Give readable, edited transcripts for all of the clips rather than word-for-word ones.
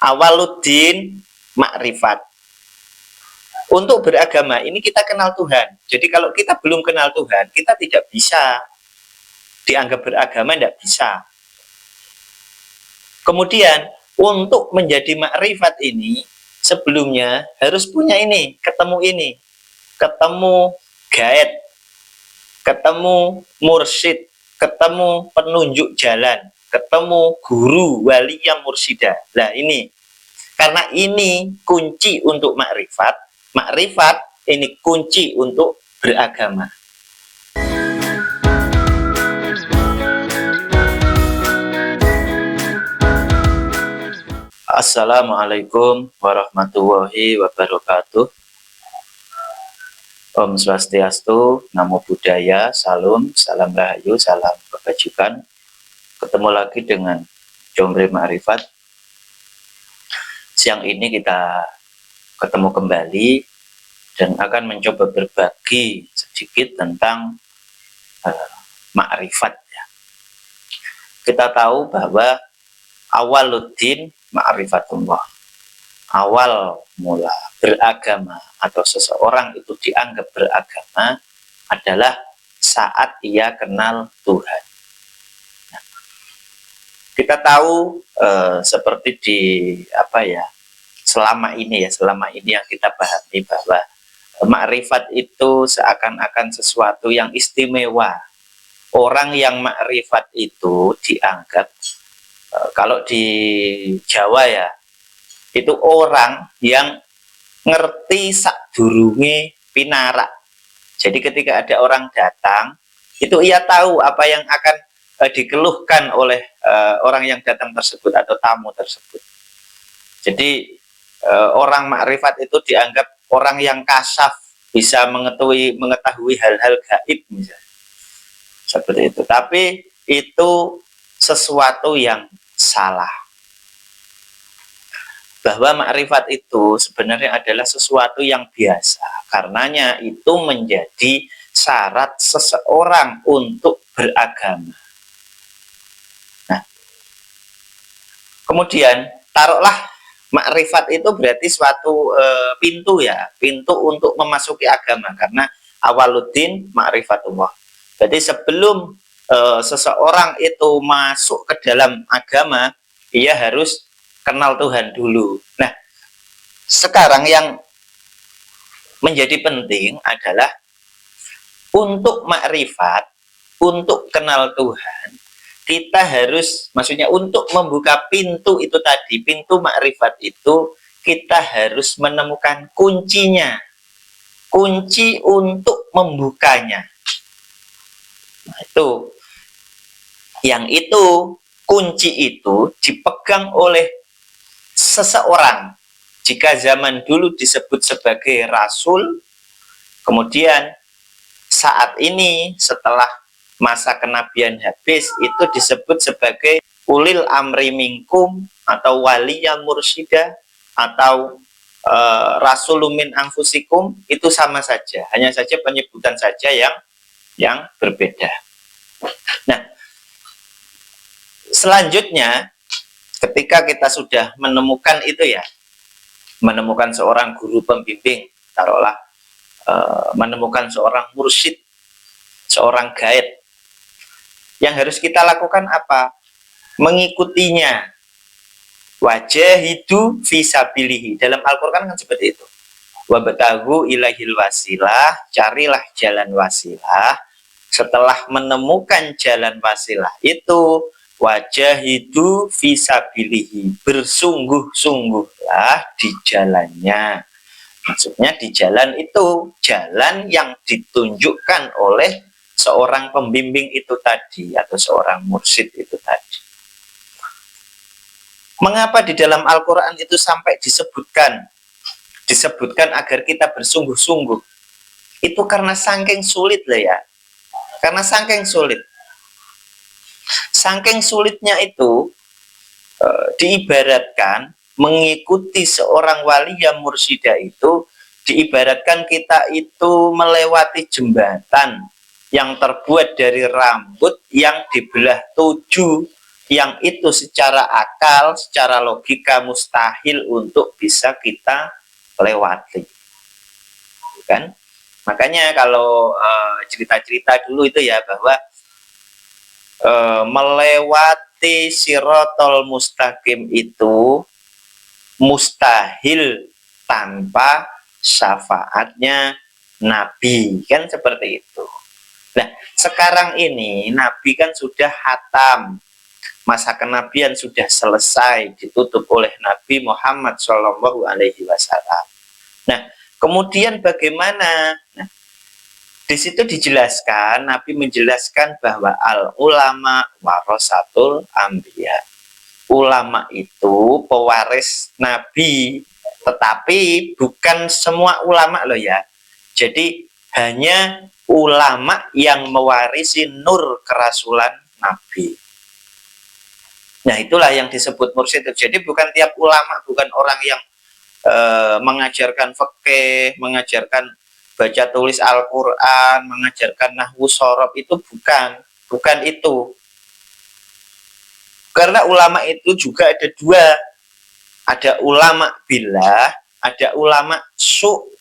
Awaluddin makrifat. Untuk beragama ini kita kenal Tuhan. Jadi kalau kita belum kenal Tuhan, kita tidak bisa dianggap beragama, tidak bisa. Kemudian untuk menjadi makrifat ini sebelumnya harus punya ini, ketemu guide, ketemu mursyid, ketemu penunjuk jalan, ketemu guru wali yang mursyida. Nah ini, karena ini kunci untuk makrifat. Makrifat ini kunci untuk beragama. Assalamualaikum warahmatullahi wabarakatuh. Om Swastiastu, Namo Buddhaya, Salam, Salam Rahayu, Salam Kebajikan. Ketemu lagi dengan Jombre Makrifat. Siang ini kita ketemu kembali dan akan mencoba berbagi sedikit tentang makrifat. Ya. Kita tahu bahwa awaluddin ma'rifatullah, awal mula beragama atau seseorang itu dianggap beragama adalah saat ia kenal Tuhan. Nah, kita tahu seperti di selama ini yang kita pahami bahwa makrifat itu seakan-akan sesuatu yang istimewa. Orang yang makrifat itu dianggap kalau di Jawa ya, itu orang yang ngerti sadurunge pinarak. Jadi ketika ada orang datang, itu ia tahu apa yang akan dikeluhkan oleh orang yang datang tersebut atau tamu tersebut. Jadi orang makrifat itu dianggap orang yang kasaf, bisa mengetahui hal-hal gaib misalnya. Seperti itu. Tapi itu sesuatu yang salah. Bahwa makrifat itu sebenarnya adalah sesuatu yang biasa. Karenanya itu menjadi syarat seseorang untuk beragama. Nah, kemudian taruhlah makrifat itu berarti suatu pintu ya, pintu untuk memasuki agama. Karena awaluddin ma'rifatullah. Jadi sebelum seseorang itu masuk ke dalam agama, ia harus kenal Tuhan dulu. Nah, sekarang yang menjadi penting adalah untuk makrifat, untuk kenal Tuhan, kita harus, maksudnya untuk membuka pintu itu tadi, pintu makrifat itu, kita harus menemukan kuncinya, kunci untuk membukanya. Nah, kunci itu dipegang oleh seseorang. Jika zaman dulu disebut sebagai rasul, kemudian saat ini setelah masa kenabian habis, itu disebut sebagai ulil amri minkum atau waliya mursyida atau rasulumin anfusikum, itu sama saja, hanya saja penyebutan saja yang berbeda. Nah, selanjutnya ketika kita sudah menemukan itu ya, menemukan seorang guru pembimbing, taruhlah menemukan seorang mursyid, seorang guide, yang harus kita lakukan apa? Mengikutinya. Wajahidu fisabilihi. Dalam Al-Quran kan seperti itu. Wabtagu ilahil wasilah, carilah jalan wasilah. Setelah menemukan jalan wasilah itu, wajahidu fisabilihi, bersungguh-sungguhlah di jalannya. Maksudnya di jalan itu, jalan yang ditunjukkan oleh seorang pembimbing itu tadi, atau seorang mursyid itu tadi. Mengapa di dalam Al-Quran itu sampai disebutkan agar kita bersungguh-sungguh? Itu karena saking sulit lah ya. Karena saking sulit. Saking sulitnya itu diibaratkan mengikuti seorang wali yang mursyida itu, diibaratkan kita itu melewati jembatan yang terbuat dari rambut yang dibelah 7 yang itu secara akal, secara logika mustahil untuk bisa kita lewati, kan? Makanya kalau cerita-cerita dulu itu ya, bahwa melewati sirotol mustaqim itu mustahil tanpa syafaatnya Nabi, kan seperti itu. Nah, sekarang ini Nabi kan sudah hatam, masa kenabian sudah selesai, ditutup oleh Nabi Muhammad Shallallahu Alaihi Wasallam. Nah, kemudian bagaimana? Nah, di situ dijelaskan, Nabi menjelaskan bahwa al ulama warasatul anbiya. Ulama itu pewaris Nabi, tetapi bukan semua ulama loh ya. Jadi hanya ulama yang mewarisi nur kerasulan Nabi. Nah, itulah yang disebut mursyid. Jadi bukan tiap ulama, bukan orang yang mengajarkan fikih, mengajarkan baca tulis Al-Quran, mengajarkan nahwu shorof, itu bukan itu. Karena ulama itu juga ada dua, ada ulama billah, ada ulama su'.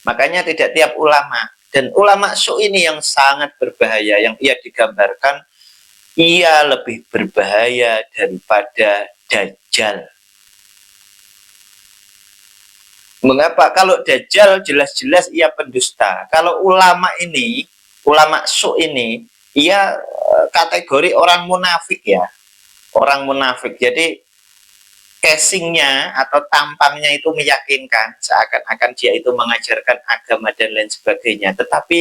Makanya tidak tiap ulama. Dan ulama su' ini yang sangat berbahaya, yang ia digambarkan ia lebih berbahaya daripada Dajjal. Mengapa? Kalau Dajjal jelas-jelas ia pendusta. Kalau ulama ini, ulama su' ini, ia kategori orang munafik ya. Orang munafik. Jadi casingnya atau tampangnya itu meyakinkan, seakan-akan dia itu mengajarkan agama dan lain sebagainya. Tetapi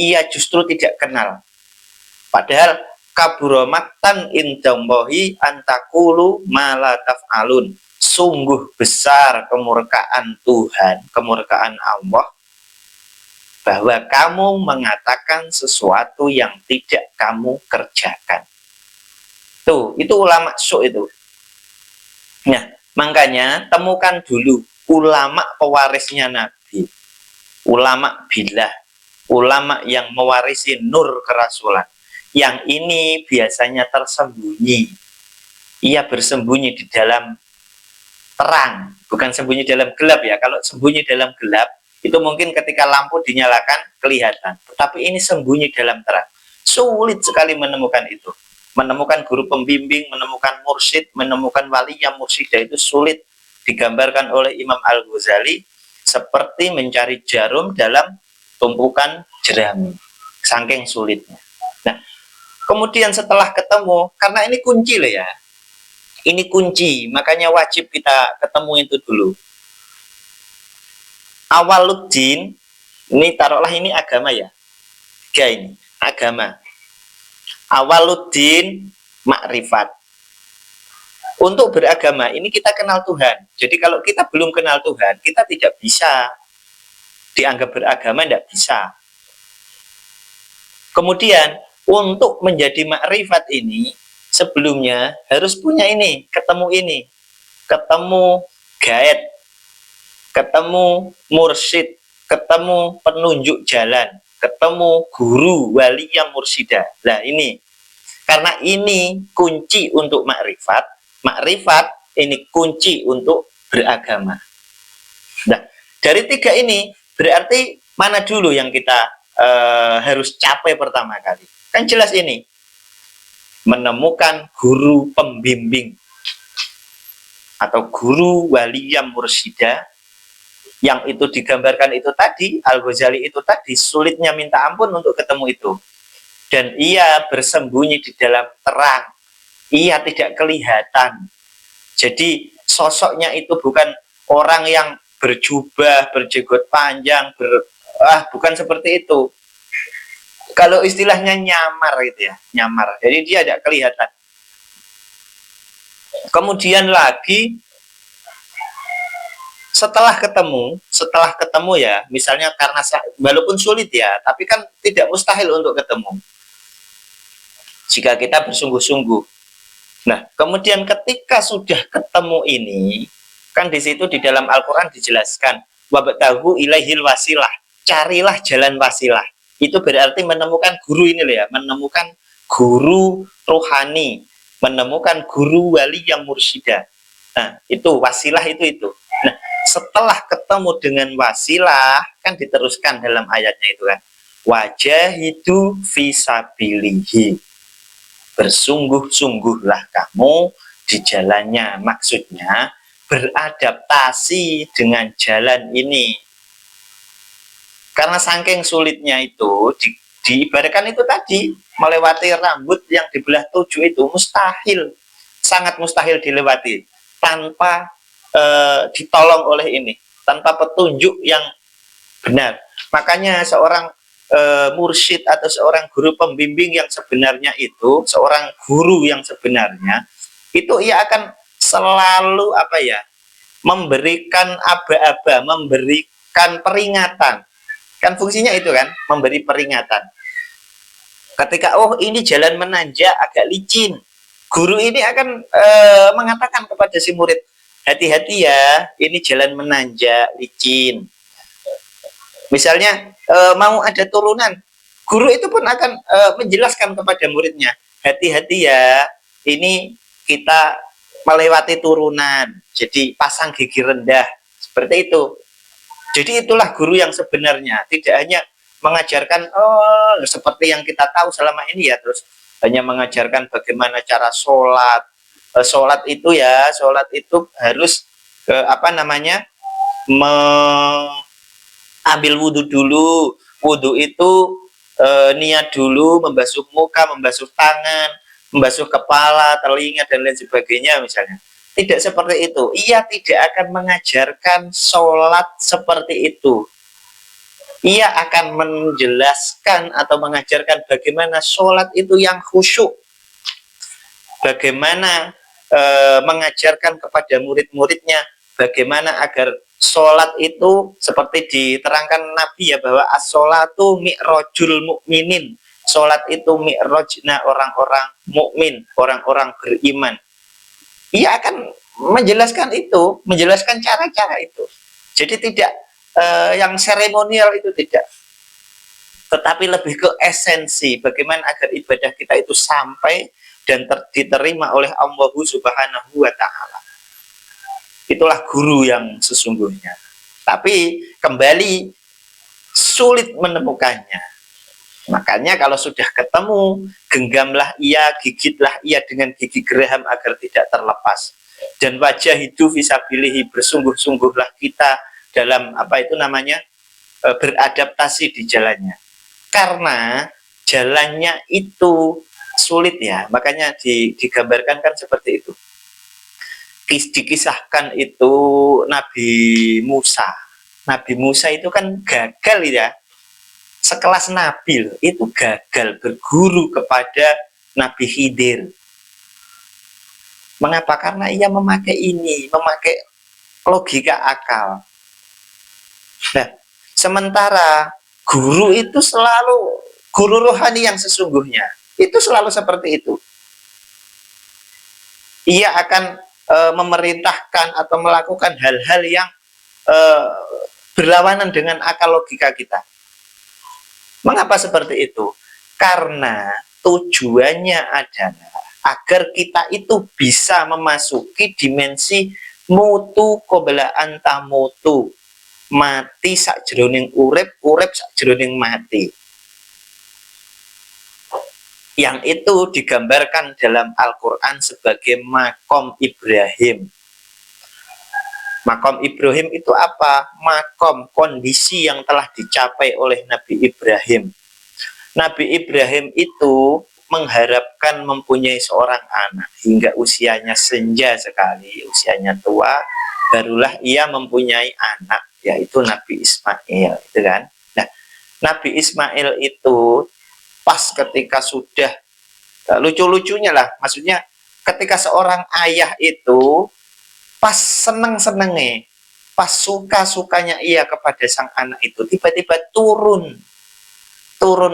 ia justru tidak kenal. Padahal kaburomaktan indallahi antakulu ma la taf'alun. Sungguh besar kemurkaan Tuhan, kemurkaan Allah, bahwa kamu mengatakan sesuatu yang tidak kamu kerjakan. Tuh, itu ulama su' itu. Nah, makanya temukan dulu ulama pewarisnya Nabi, ulama billah, ulama yang mewarisi nur kerasulan. Yang ini biasanya tersembunyi. Ia bersembunyi di dalam terang, bukan sembunyi dalam gelap ya. Kalau sembunyi dalam gelap, itu mungkin ketika lampu dinyalakan kelihatan. Tetapi ini sembunyi dalam terang. Sulit sekali menemukan itu. Menemukan guru pembimbing, menemukan mursyid, menemukan wali yang mursyida itu sulit. Digambarkan oleh Imam Al-Ghazali seperti mencari jarum dalam tumpukan jerami. Saking sulitnya. Nah, kemudian setelah ketemu, karena ini kunci loh ya. Ini kunci, makanya wajib kita ketemu itu dulu. Awaluddin, ini taruhlah ini agama ya. Tiga ini, agama. Awaluddin, makrifat. Untuk beragama, ini kita kenal Tuhan. Jadi kalau kita belum kenal Tuhan, kita tidak bisa dianggap beragama, tidak bisa. Kemudian, untuk menjadi makrifat ini, sebelumnya harus punya ini, ketemu guide, ketemu mursyid, ketemu penunjuk jalan, ketemu guru wali yang mursyida. Nah ini, karena ini kunci untuk makrifat, makrifat ini kunci untuk beragama. Nah, dari tiga ini berarti mana dulu yang kita harus capai pertama kali? Kan jelas ini, menemukan guru pembimbing atau guru waliyah mursyida, yang itu digambarkan itu tadi, Al-Ghazali itu tadi, sulitnya minta ampun untuk ketemu itu. Dan ia bersembunyi di dalam terang, ia tidak kelihatan. Jadi sosoknya itu bukan orang yang berjubah, berjenggot panjang, bukan seperti itu. Kalau istilahnya nyamar gitu ya, nyamar. Jadi dia tidak kelihatan. Kemudian lagi setelah ketemu ya, misalnya karena walaupun sulit ya, tapi kan tidak mustahil untuk ketemu jika kita bersungguh-sungguh. Nah, kemudian ketika sudah ketemu ini, kan di situ di dalam Al-Quran dijelaskan, wabtahu ilaihil wasilah, carilah jalan wasilah. Itu berarti menemukan guru ini loh ya, menemukan guru rohani, menemukan guru wali yang mursyida. Nah, itu wasilah itu. Nah, setelah ketemu dengan wasilah, kan diteruskan dalam ayatnya itu kan. Wajahidu fisabilihi. Bersungguh-sungguhlah kamu di jalannya. Maksudnya, beradaptasi dengan jalan ini. Karena saking sulitnya itu, diibaratkan itu tadi, melewati rambut yang dibelah 7 itu mustahil. Sangat mustahil dilewati. Tanpa ditolong oleh ini. Tanpa petunjuk yang benar. Makanya seorang mursyid atau seorang guru pembimbing yang sebenarnya itu, seorang guru yang sebenarnya, itu ia akan selalu memberikan aba-aba, memberikan peringatan. Kan fungsinya itu kan, memberi peringatan. Ketika, oh ini jalan menanjak, agak licin, guru ini akan mengatakan kepada si murid, hati-hati ya, ini jalan menanjak, licin. Misalnya mau ada turunan, guru itu pun akan menjelaskan kepada muridnya, hati-hati ya, ini kita melewati turunan, jadi pasang gigi rendah, seperti itu. Jadi itulah guru yang sebenarnya, tidak hanya mengajarkan seperti yang kita tahu selama ini ya, terus hanya mengajarkan bagaimana cara sholat. Sholat itu harus ambil wudhu dulu. Wudhu itu niat dulu, membasuh muka, membasuh tangan, membasuh kepala, telinga, dan lain sebagainya misalnya. Tidak seperti itu. Ia tidak akan mengajarkan sholat seperti itu. Ia akan menjelaskan atau mengajarkan bagaimana sholat itu yang khusyuk. Bagaimana mengajarkan kepada murid-muridnya bagaimana agar sholat itu seperti diterangkan Nabi ya, bahwa as-sholatu mi'rajul mu'minin. Sholat itu mi'rajna orang-orang mukmin, orang-orang beriman. Ia akan menjelaskan itu, menjelaskan cara-cara itu. Jadi tidak yang seremonial itu tidak, tetapi lebih ke esensi bagaimana agar ibadah kita itu sampai dan diterima oleh Allah Subhanahu wa Ta'ala. Itulah guru yang sesungguhnya. Tapi kembali sulit menemukannya. Makanya kalau sudah ketemu, genggamlah ia, gigitlah ia dengan gigi geraham agar tidak terlepas. Dan wajah hidup fisabilihi, bersungguh-sungguhlah kita dalam beradaptasi di jalannya. Karena jalannya itu sulit ya, makanya digambarkan kan seperti itu. Dikisahkan itu Nabi Musa. Nabi Musa itu kan gagal ya. Sekelas Nabi loh, itu gagal berguru kepada Nabi Khidir. Mengapa? Karena ia memakai logika akal. Nah, sementara guru itu selalu, guru rohani yang sesungguhnya, itu selalu seperti itu. Ia akan memerintahkan atau melakukan hal-hal yang berlawanan dengan akal logika kita. Mengapa seperti itu? Karena tujuannya adalah agar kita itu bisa memasuki dimensi mutu qabla anta mutu, mati sakjroning urip, urip sakjroning mati. Yang itu digambarkan dalam Al-Quran sebagai makom Ibrahim. Makom Ibrahim itu apa? Makom, kondisi yang telah dicapai oleh Nabi Ibrahim. Nabi Ibrahim itu mengharapkan mempunyai seorang anak hingga usianya senja sekali, usianya tua, barulah ia mempunyai anak, yaitu Nabi Ismail, gitu kan? Nah, Nabi Ismail itu pas ketika sudah lucu-lucunya lah, maksudnya ketika seorang ayah itu pas seneng-senengnya, pas suka-sukanya ia kepada sang anak itu, tiba-tiba turun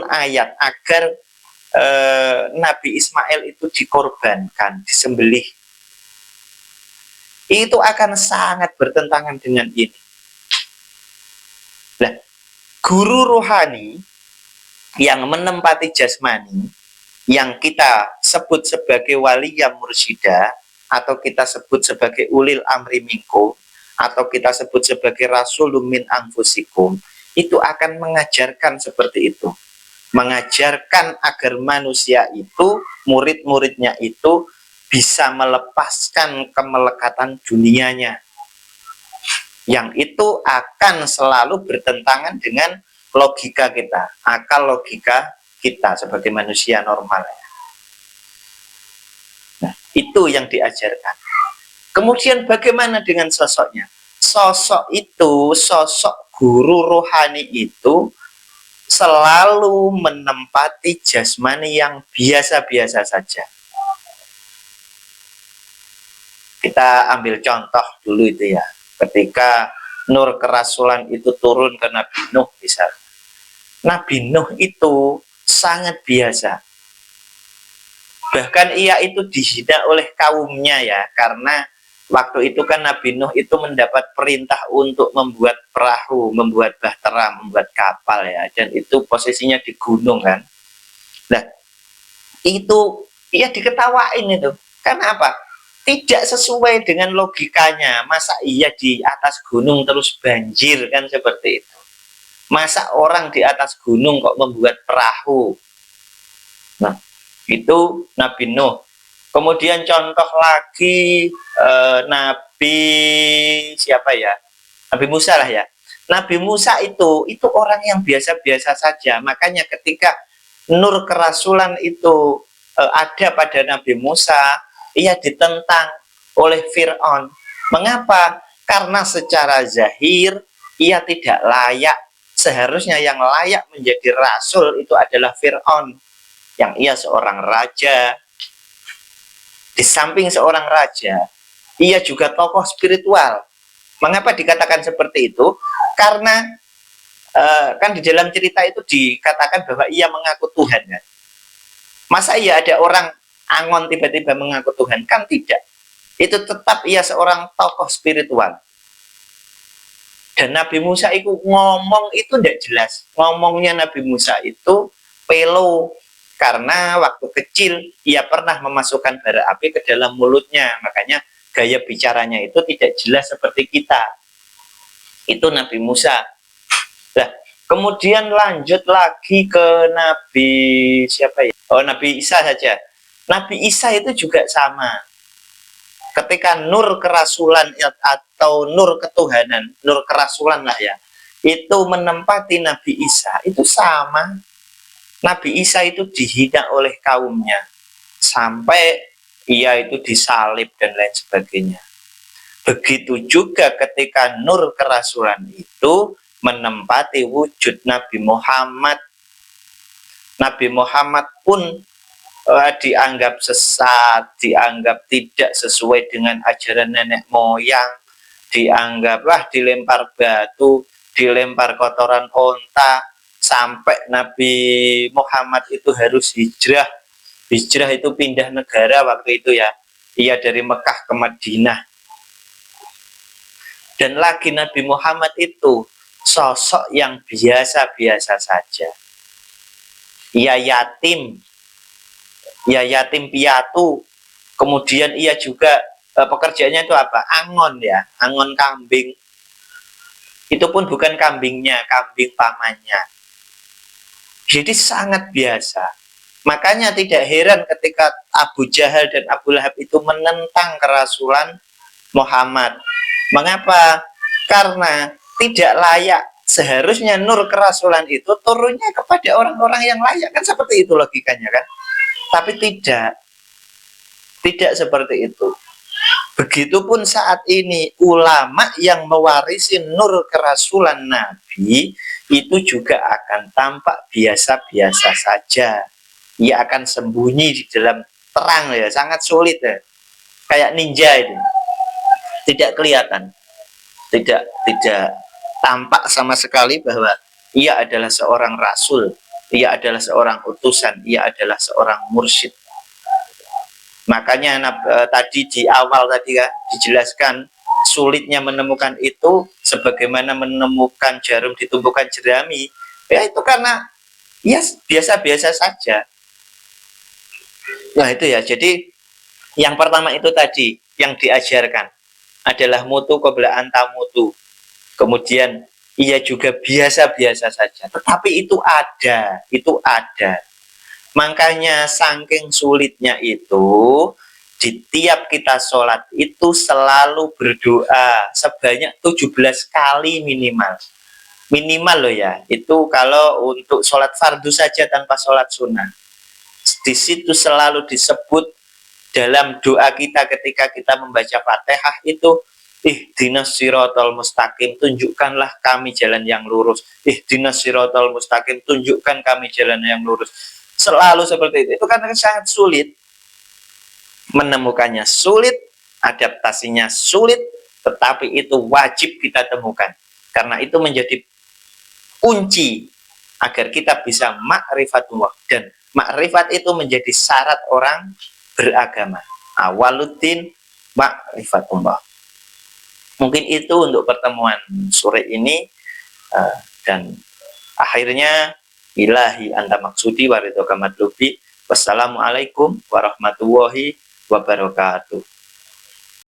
ayat agar Nabi Ismail itu dikorbankan, disembelih. Itu akan sangat bertentangan dengan ini. Nah, guru rohani yang menempati jasmani, yang kita sebut sebagai waliyah mursyida, atau kita sebut sebagai ulil amri minkum, atau kita sebut sebagai rasulun min anfusikum, itu akan mengajarkan seperti itu. Mengajarkan agar manusia itu, murid-muridnya itu bisa melepaskan kemelekatan dunianya, yang itu akan selalu bertentangan dengan logika kita, akal logika kita sebagai manusia normal. Nah, itu yang diajarkan. Kemudian bagaimana dengan sosoknya? Sosok itu, sosok guru rohani itu selalu menempati jasmani yang biasa-biasa saja. Kita ambil contoh dulu itu ya. Ketika nur kerasulan itu turun ke Nabi Nuh misalnya. Nabi Nuh itu sangat biasa. Bahkan ia itu dihina oleh kaumnya ya, karena waktu itu kan Nabi Nuh itu mendapat perintah untuk membuat perahu, membuat bahtera, membuat kapal ya, dan itu posisinya di gunung kan. Nah, itu ia diketawain itu. Karena apa? Tidak sesuai dengan logikanya. Masa iya di atas gunung terus banjir kan seperti itu? Masa orang di atas gunung kok membuat perahu? Nah, itu Nabi Nuh. Kemudian contoh lagi Nabi siapa ya? Nabi Musa lah ya. Nabi Musa itu orang yang biasa-biasa saja. Makanya ketika nur kerasulan itu ada pada Nabi Musa, ia ditentang oleh Fir'aun. Mengapa? Karena secara zahir ia tidak layak. Seharusnya yang layak menjadi rasul itu adalah Fir'aun, yang ia seorang raja. Di samping seorang raja, ia juga tokoh spiritual. Mengapa dikatakan seperti itu? Karena kan di dalam cerita itu dikatakan bahwa ia mengaku Tuhan kan? Masa iya ada orang angon tiba-tiba mengaku Tuhan? Kan tidak. Itu tetap ia seorang tokoh spiritual. Dan Nabi Musa itu ngomong itu tidak jelas. Ngomongnya Nabi Musa itu pelo. Karena waktu kecil ia pernah memasukkan bara api ke dalam mulutnya. Makanya gaya bicaranya itu tidak jelas seperti kita. Itu Nabi Musa. Nah, kemudian lanjut lagi ke Nabi siapa ya? Oh, Nabi Isa saja. Nabi Isa itu juga sama. Ketika nur kerasulan atau nur ketuhanan, nur kerasulan lah ya, itu menempati Nabi Isa, itu sama. Nabi Isa itu dihina oleh kaumnya, sampai ia itu disalib dan lain sebagainya. Begitu juga ketika nur kerasulan itu menempati wujud Nabi Muhammad. Nabi Muhammad pun dianggap sesat, dianggap tidak sesuai dengan ajaran nenek moyang, dianggaplah dilempar batu, dilempar kotoran onta, sampai Nabi Muhammad itu harus hijrah. Hijrah itu pindah negara waktu itu ya. Ia dari Mekah ke Madinah. Dan lagi Nabi Muhammad itu sosok yang biasa-biasa saja. Ia yatim piatu. Kemudian ia juga pekerjaannya itu apa? Angon ya, angon kambing. Itu pun bukan kambingnya, kambing pamannya. Jadi sangat biasa. Makanya tidak heran ketika Abu Jahal dan Abu Lahab itu menentang kerasulan Muhammad. Mengapa? Karena tidak layak. Seharusnya nur kerasulan itu turunnya kepada orang-orang yang layak. Kan seperti itu logikanya kan. Tapi tidak seperti itu. Begitupun saat ini ulama yang mewarisi nur kerasulan Nabi itu juga akan tampak biasa-biasa saja. Ia akan sembunyi di dalam terang ya, sangat sulit ya. Kayak ninja itu. Tidak kelihatan. Tidak tampak sama sekali bahwa ia adalah seorang rasul, ia adalah seorang utusan, ia adalah seorang mursyid. Makanya tadi di awal tadi kan dijelaskan sulitnya menemukan itu sebagaimana menemukan jarum di tumpukan jerami. Ya itu karena ya biasa-biasa saja. Nah itu ya, jadi yang pertama itu tadi yang diajarkan adalah mutu qabla anta mutu. Kemudian ia juga biasa-biasa saja, tetapi itu ada. Makanya saking sulitnya itu, di tiap kita sholat itu selalu berdoa sebanyak 17 kali minimal. Minimal loh ya, itu kalau untuk sholat fardu saja tanpa sholat sunnah. Di situ selalu disebut dalam doa kita ketika kita membaca Fatihah itu, ihdinas siratal mustaqim, tunjukkanlah kami jalan yang lurus. Ihdinas siratal mustaqim, tunjukkan kami jalan yang lurus. Selalu seperti itu. Itu karena sangat sulit menemukannya, sulit, adaptasinya sulit, tetapi itu wajib kita temukan. Karena itu menjadi kunci agar kita bisa ma'rifatullah, dan makrifat itu menjadi syarat orang beragama. Awaluddin ma'rifatullah. Mungkin itu untuk pertemuan sore ini, dan akhirnya ilahi anta maksudi waridhoka matlubi. Wassalamualaikum warahmatullahi wabarakatuh.